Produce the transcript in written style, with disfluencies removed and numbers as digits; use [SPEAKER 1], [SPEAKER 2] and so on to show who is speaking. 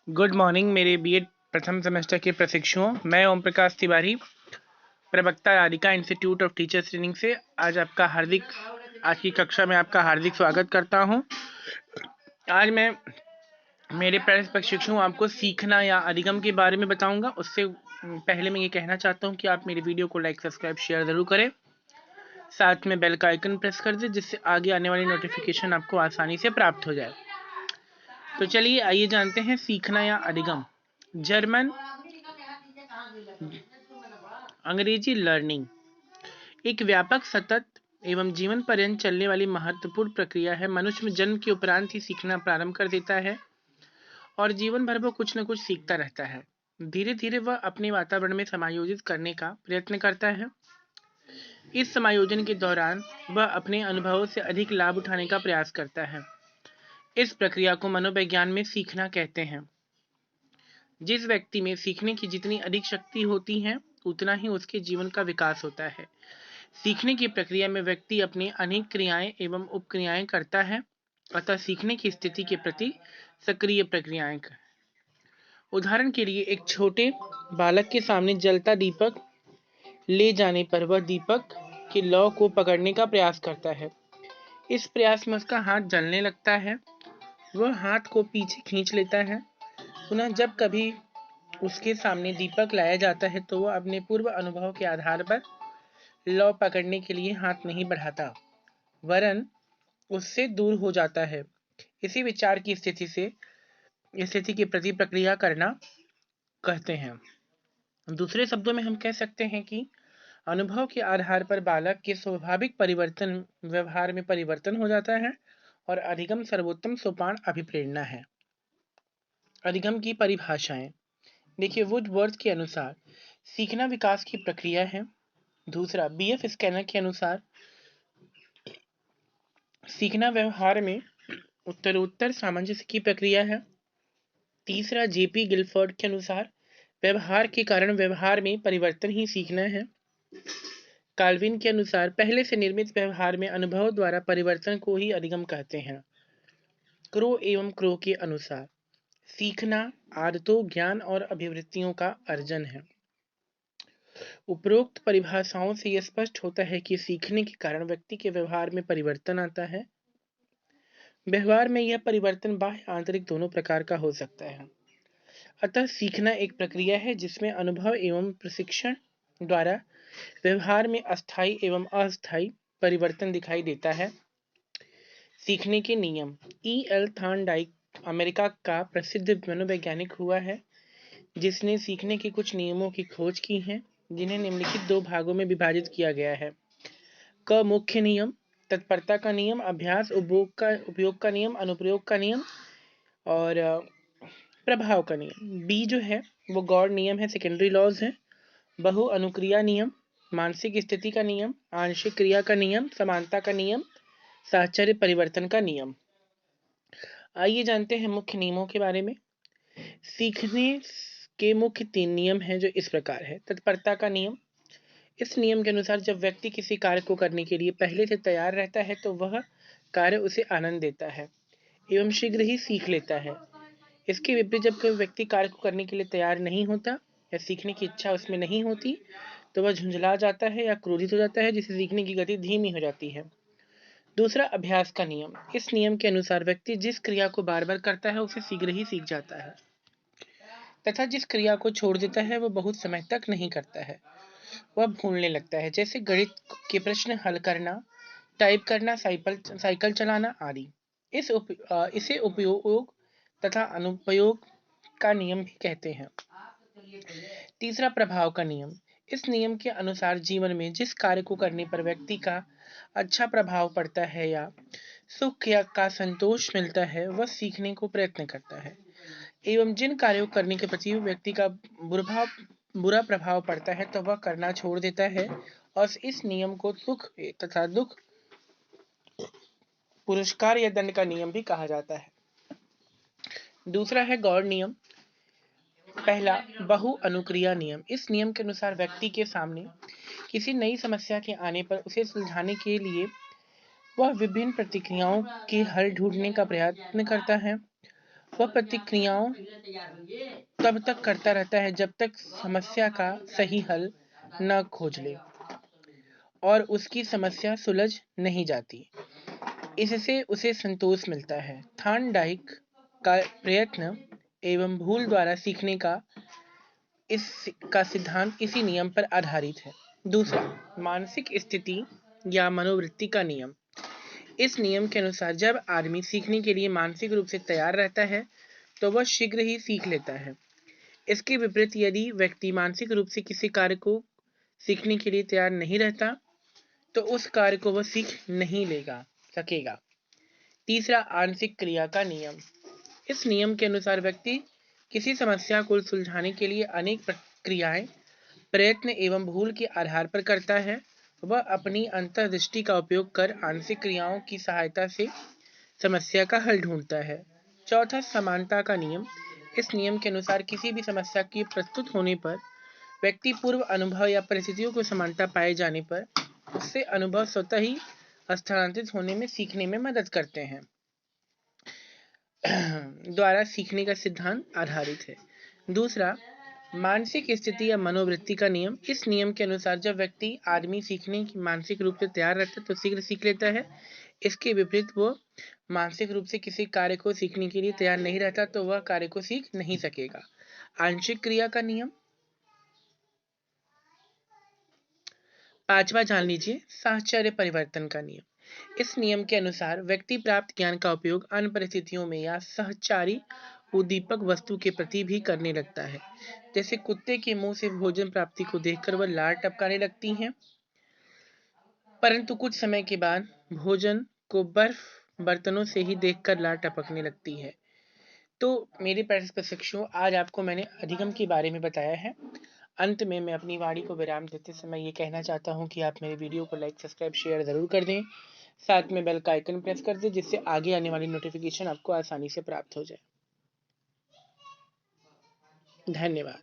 [SPEAKER 1] Good morning मेरे BEd प्रथम semester के प्रशिक्षुओं। मैं ओम प्रकाश तिवारी, प्रवक्ता Radhika institute of teachers training से आज की कक्षा में आपका हार्दिक स्वागत करता हूं। आज मैं मेरे प्रशिक्षु आपको सीखना या अधिगम के बारे में बताऊंगा। उससे पहले मैं ये कहना चाहता हूं कि आप मेरे वीडियो को लाइक, सब्सक्राइब, शेयर ज़रूर करें। साथ में बेल का आइकन प्रेस कर दें, जिससे आगे आने वाली नोटिफिकेशन आपको आसानी से प्राप्त हो जाए। तो चलिए आइए जानते हैं सीखना या अधिगम। जर्मन अंग्रेजी लर्निंग एक व्यापक, सतत एवं जीवन पर्यंत चलने वाली महत्वपूर्ण प्रक्रिया है। मनुष्य में जन्म के उपरांत ही सीखना प्रारंभ कर देता है और जीवन भर वो कुछ न कुछ सीखता रहता है। धीरे धीरे वह अपने वातावरण में समायोजित करने का प्रयत्न करता है। इस समायोजन के दौरान वह अपने अनुभवों से अधिक लाभ उठाने का प्रयास करता है। इस प्रक्रिया को मनोविज्ञान में सीखना कहते हैं। जिस व्यक्ति में सीखने की जितनी अधिक शक्ति होती है, उतना ही उसके जीवन का विकास होता है। सीखने की प्रक्रिया में व्यक्ति अपनी अनेक क्रियाएं एवं उपक्रियाएं करता है, अतः सीखने की स्थिति के प्रति सक्रिय प्रक्रियाएं। उदाहरण के लिए, एक छोटे बालक के सामने जलता दीपक ले जाने पर वह दीपक के लौ को पकड़ने का प्रयास करता है। इस प्रयास में उसका हाथ जलने लगता है। वह हाथ को पीछे खींच लेता है। पुनः जब कभी उसके सामने दीपक लाया जाता है तो वह अपने पूर्व अनुभव के आधार पर लौ पकड़ने के लिए हाथ नहीं बढ़ाता, वरन उससे दूर हो जाता है। इसी विचार की स्थिति के प्रति प्रक्रिया करना कहते हैं। दूसरे शब्दों में हम कह सकते हैं कि अनुभव के आधार पर बालक के स्वाभाविक व्यवहार में परिवर्तन हो जाता है और अधिगम सर्वोत्तम सोपान अभिप्रेरणा है। अधिगम की परिभाषाएं देखिए, वुडवर्थ के अनुसार सीखना विकास की प्रक्रिया है। दूसरा, बीएफ स्कैनर के अनुसार सीखना व्यवहार में उत्तरोत्तर सामंजस्य की प्रक्रिया है। तीसरा, जेपी गिलफोर्ड के अनुसार व्यवहार के कारण व्यवहार में परिवर्तन ही सीखना है। काल्विन के अनुसार पहले से निर्मित व्यवहार में अनुभव द्वारा परिवर्तन को ही अधिगम कहते हैं। क्रो एवं क्रो के अनुसार सीखना आदतों, ज्ञान और अभिवृत्तियों का अर्जन है। उपरोक्त परिभाषाओं से यह स्पष्ट होता है कि सीखने के कारण व्यक्ति के व्यवहार में परिवर्तन आता है। व्यवहार में यह परिवर्तन बाह्य आंतरिक दोनों प्रकार का हो सकता है। अतः सीखना एक प्रक्रिया है जिसमें अनुभव एवं प्रशिक्षण द्वारा व्यवहार में अस्थायी एवं अस्थायी परिवर्तन दिखाई देता है। सीखने के नियम। E.L. थॉर्नडाइक अमेरिका का प्रसिद्ध मनोवैज्ञानिक हुआ है, जिसने सीखने के कुछ नियमों की खोज की है, जिन्हें निम्नलिखित दो भागों में विभाजित किया गया है। क मुख्य नियम, तत्परता का नियम, अभ्यास, उपयोग का नियम, अनुप्रयोग का नियम और प्रभाव का नियम। बी जो है वो गौड़ नियम है, सेकेंडरी लॉज है। बहु अनुक्रिया नियम, मानसिक स्थिति का नियम, आंशिक क्रिया का नियम, समानता का नियम, साहचर्य परिवर्तन का नियम। आइए जानते हैं मुख्य नियमों के बारे में। सीखने के मुख्य 3 नियम हैं जो इस प्रकार है। तत्परता का नियम। इस नियम के अनुसार जब व्यक्ति किसी कार्य को करने के लिए पहले से तैयार रहता है तो वह कार्य उसे आनंद देता है एवं शीघ्र ही सीख लेता है। इसके विपरीत जब कोई व्यक्ति कार्य को करने के लिए तैयार नहीं होता या सीखने की इच्छा उसमें नहीं होती तो वह झुंझला जाता है या क्रोधित हो जाता है, जिससे सीखने की गति धीमी हो जाती है। दूसरा, अभ्यास का नियम। इस नियम के अनुसार व्यक्ति जिस क्रिया को बार बार करता है उसे शीघ्र ही सीख जाता है, तथा जिस क्रिया को छोड़ देता है वह बहुत समय तक नहीं करता है, वह भूलने लगता है, जैसे गणित के प्रश्न हल करना, टाइप करना, साइकिल चलाना आदि। इसे उपयोग तथा अनुपयोग का नियम भी कहते हैं। तीसरा, प्रभाव का नियम। इस नियम के अनुसार जीवन में जिस कार्य को करने पर व्यक्ति का अच्छा प्रभाव पड़ता है या सुख या का संतोष मिलता है, वह सीखने को प्रयत्न करता है, एवं जिन कार्यों करने के प्रति व्यक्ति का बुरा प्रभाव पड़ता है तो वह करना छोड़ देता है। और इस नियम को सुख तथा दुख, पुरस्कार या दंड का नियम भी कहा जाता है। दूसरा है गौड़ नियम। पहला, बहु अनुक्रिया नियम। इस नियम के अनुसार व्यक्ति के सामने किसी नई समस्या के आने पर उसे सुलझाने के लिए वह विभिन्न प्रतिक्रियाओं के हल ढूंढने का प्रयत्न करता है वह प्रतिक्रियाओं तब तक करता रहता है जब तक समस्या का सही हल न खोज ले और उसकी समस्या सुलझ नहीं जाती। इससे उसे संतोष मिलता है। थॉर्नडाइक का प्रयत्न एवं भूल द्वारा सीखने का सिद्धांत इसी नियम पर आधारित है। दूसरा, मानसिक स्थिति या मनोवृत्ति का नियम। इस नियम के अनुसार जब आदमी सीखने के लिए मानसिक रूप से तैयार रहता है तो वह शीघ्र ही सीख लेता है। इसके विपरीत यदि व्यक्ति मानसिक रूप से किसी कार्य को सीखने के लिए तैयार नहीं रहता तो उस कार्य को वह सीख नहीं सकेगा। तीसरा, आंशिक क्रिया का नियम। इस नियम के अनुसार व्यक्ति किसी समस्या को सुलझाने के लिए अनेक प्रक्रियाएं, प्रयत्न एवं भूल के आधार पर करता है। वह अपनी अंतर्दृष्टि का उपयोग कर आंशिक क्रियाओं की सहायता से समस्या का हल ढूंढता है। चौथा, समानता का नियम। इस नियम के अनुसार किसी भी समस्या के प्रस्तुत होने पर व्यक्ति पूर्व अनुभव या परिस्थितियों को समानता पाए जाने पर उससे अनुभव स्वतः ही स्थानांतरित होने में सीखने में मदद करते हैं द्वारा सीखने का सिद्धांत आधारित है। दूसरा, मानसिक स्थिति या मनोवृत्ति का नियम। इस नियम के अनुसार जब व्यक्ति आदमी सीखने की मानसिक रूप से तैयार रहता है तो शीघ्र सीख लेता है। इसके विपरीत वो मानसिक रूप से किसी कार्य को सीखने के लिए तैयार नहीं रहता तो वह कार्य को सीख नहीं सकेगा। आंशिक क्रिया का नियम। पांचवा जान लीजिए, साहचर्य परिवर्तन का नियम। इस नियम के अनुसार व्यक्ति प्राप्त ज्ञान का उपयोग अन्य परिस्थितियों में या सहचारी उद्दीपक वस्तु के प्रति भी करने लगता है। जैसे कुत्ते के मुंह से भोजन प्राप्ति को देखकर वह लार टपकाने लगती हैं, परंतु कुछ समय के बाद भोजन को बर्फ बर्तनों से ही देखकर लार टपकने लगती है। तो मेरे प्यारे प्रशिक्षुओं, आज आपको मैंने अधिगम के बारे में बताया है। अंत में मैं अपनी वाणी को विराम देते समय ये कहना चाहता हूँ कि आप मेरे वीडियो को लाइक, सब्सक्राइब, शेयर ज़रूर कर दें। साथ में बेल का आइकन प्रेस कर दें जिससे आगे आने वाली नोटिफिकेशन आपको आसानी से प्राप्त हो जाए। धन्यवाद।